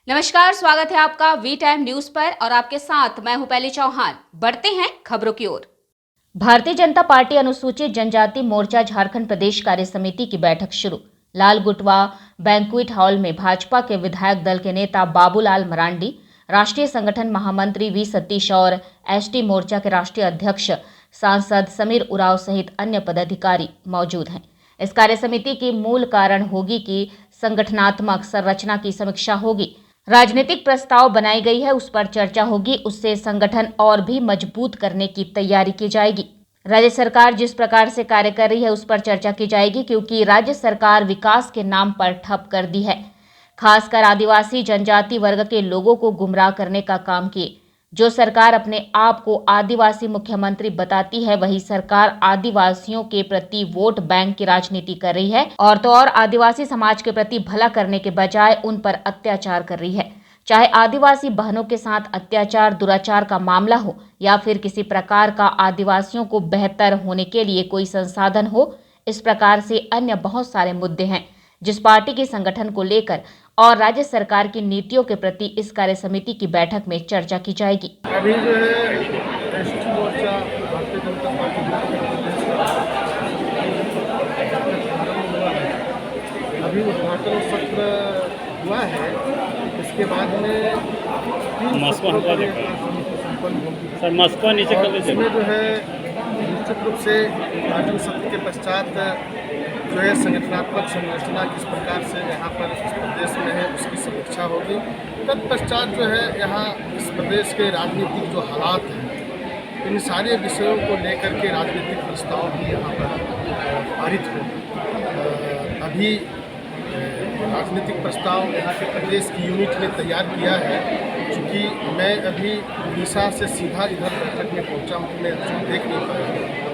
नमस्कार, स्वागत है आपका वी टाइम न्यूज पर और आपके साथ मैं हूं पहली चौहान। बढ़ते हैं खबरों की ओर। भारतीय जनता पार्टी अनुसूचित जनजाति मोर्चा झारखंड प्रदेश कार्य समिति की बैठक शुरू। लालगुटवा बैंक्वेट हॉल में भाजपा के विधायक दल के नेता बाबूलाल मरांडी, राष्ट्रीय संगठन महामंत्री वी सतीश और एसटी मोर्चा के राष्ट्रीय अध्यक्ष सांसद समीर उरांव सहित अन्य पदाधिकारी मौजूद हैं। इस कार्य समिति की मूल कारण होगी कि संगठनात्मक संरचना की समीक्षा होगी, राजनीतिक प्रस्ताव बनाई गई है, उस पर चर्चा होगी, उससे संगठन और भी मजबूत करने की तैयारी की जाएगी। राज्य सरकार जिस प्रकार से कार्य कर रही है उस पर चर्चा की जाएगी, क्योंकि राज्य सरकार विकास के नाम पर ठप कर दी है। खासकर आदिवासी जनजाति वर्ग के लोगों को गुमराह करने का काम किए। जो सरकार अपने आप को आदिवासी मुख्यमंत्री बताती है, वही सरकार आदिवासियों के प्रति वोट बैंक की राजनीति कर रही है और तो और आदिवासी समाज के प्रति भला करने के बजाय उन पर अत्याचार कर रही है। चाहे आदिवासी बहनों के साथ अत्याचार दुराचार का मामला हो या फिर किसी प्रकार का आदिवासियों को बेहतर होने के लिए कोई संसाधन हो, इस प्रकार से अन्य बहुत सारे मुद्दे हैं जिस पार्टी के संगठन को लेकर और राज्य सरकार की नीतियों के प्रति इस कार्य समिति की बैठक में चर्चा की जाएगी। अभी जो है एसटी मोर्चा भारतीय जनता पार्टी अभी उद्घाटन सत्र हुआ है। इसके बाद में मस्को नीचे कर लीजिए। इसमें जो है निश्चित रूप से उद्घाटन सत्र के पश्चात जो है संगठनात्मक संरचना किस प्रकार से यहाँ पर इस प्रदेश में है उसकी समीक्षा होगी। तत्पश्चात जो है यहाँ इस प्रदेश के राजनीतिक जो हालात हैं, इन सारे विषयों को लेकर के राजनीतिक प्रस्ताव भी यहाँ पर पारित होंगे। अभी राजनीतिक प्रस्ताव यहाँ के प्रदेश की यूनिट ने तैयार किया है। चूँकि मैं अभी उड़ीसा से सीधा इधर बैठक में पहुँचा हूँ, मैं देख नहीं पाया,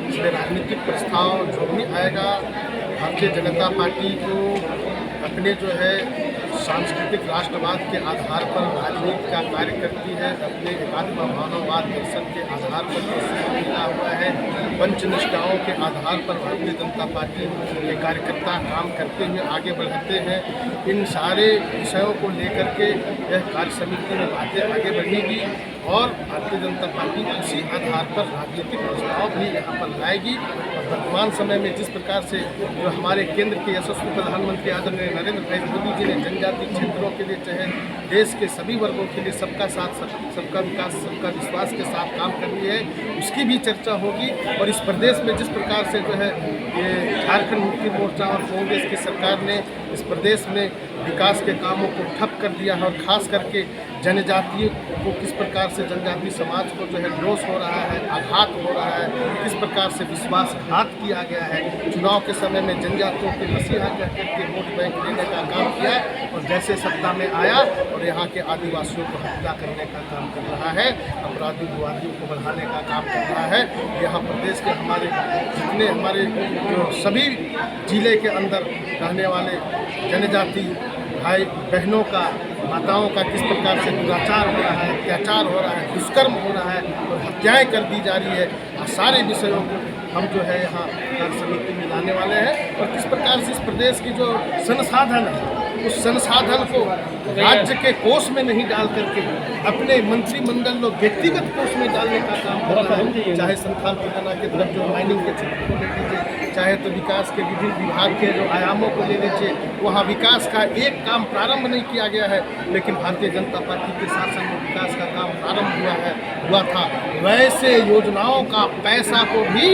इसलिए राजनीतिक प्रस्ताव जो भी आएगा भारतीय जनता पार्टी को अपने जो है सांस्कृतिक राष्ट्रवाद के आधार पर राजनीति का कार्य करती है, अपने एकात्म मानववाद दर्शन के आधार पर मिला हुआ है, पंचनिष्ठाओं के आधार पर भारतीय जनता पार्टी के कार्यकर्ता काम करते हुए आगे बढ़ाते हैं। इन सारे विषयों को लेकर के यह कार्य समिति में बातें आगे बढ़ेगी और भारतीय जनता पार्टी उसी आधार पर राजनीतिक प्रस्ताव भी यहाँ पर लाएगी। वर्तमान समय में जिस प्रकार से जो हमारे केंद्र के यशस्वी प्रधानमंत्री आदरणीय नरेंद्र भाई मोदी जी ने जनजातीय क्षेत्रों के लिए चाहे देश के सभी वर्गों के लिए सबका साथ सबका विकास सबका विश्वास के साथ काम कर रही है, उसकी भी चर्चा होगी। और इस प्रदेश में जिस प्रकार से जो है ये झारखंड मुक्ति मोर्चा और कांग्रेस की सरकार ने इस प्रदेश में विकास के कामों को ठप कर दिया है और ख़ास करके जनजातीय को किस प्रकार से जनजातीय समाज को जो है लॉस हो रहा है, आघात हो रहा है, किस प्रकार से विश्वासघात किया गया है। चुनाव के समय में जनजातियों के मसीहा कह करके वोट बैंक लेने का काम किया है और जैसे सत्ता में आया और यहाँ के आदिवासियों को हत्या करने का काम कर रहा है, अपराधियों को बढ़ाने का काम कर रहा है। यहाँ प्रदेश के हमारे जितने हमारे जो सभी जिले के अंदर रहने वाले जनजाति भाई बहनों का माताओं का किस प्रकार से दुराचार हो रहा है, अत्याचार हो रहा है, दुष्कर्म हो रहा है और हत्याएं कर दी जा रही है। और सारे विषयों को हम जो है यहाँ कार्य समिति में लाने वाले हैं और किस प्रकार से इस प्रदेश की जो संसाधन है उस संसाधन को राज्य के कोष में नहीं डाल करके अपने मंत्रिमंडल लोग व्यक्तिगत कोष में डालने का काम कर रहा है। चाहे संथाल परगना के तरफ जो माइनिंग के क्षेत्र को ले लीजिए, चाहे तो विकास के विभिन्न विभाग के जो आयामों को ले लीजिए, वहाँ विकास का एक काम प्रारंभ नहीं किया गया है। लेकिन भारतीय जनता पार्टी के शासन में विकास का काम प्रारंभ हुआ था। वैसे योजनाओं का पैसा को भी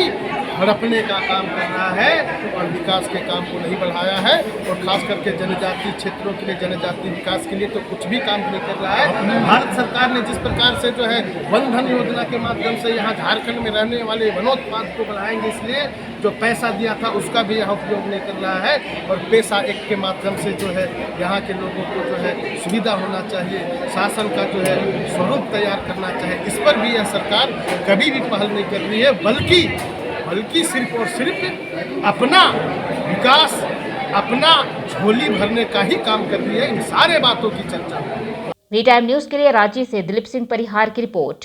हड़पने का काम कर रहा है और विकास के काम को नहीं बढ़ाया है। और खास करके जनजातीय क्षेत्रों के लिए जनजातीय विकास के लिए तो कुछ भी काम नहीं कर रहा है। भारत सरकार ने जिस प्रकार से जो है वन धन योजना के माध्यम से यहाँ झारखंड में रहने वाले वनोत्पाद को बढ़ाएंगे, इसलिए जो पैसा दिया था उसका भी यहाँ उपयोग नहीं कर रहा है। और पैसा एक के माध्यम से जो है यहाँ के लोगों को जो है सुविधा होना चाहिए, शासन का जो है स्वरूप तैयार करना चाहिए, इस पर भी यह सरकार कभी भी पहल नहीं कर रही है, बल्कि सिर्फ और सिर्फ अपना विकास अपना झोली भरने का ही काम कर रही है। इन सारे बातों की चर्चा। वी टाइम न्यूज के लिए रांची से दिलीप सिंह परिहार की रिपोर्ट।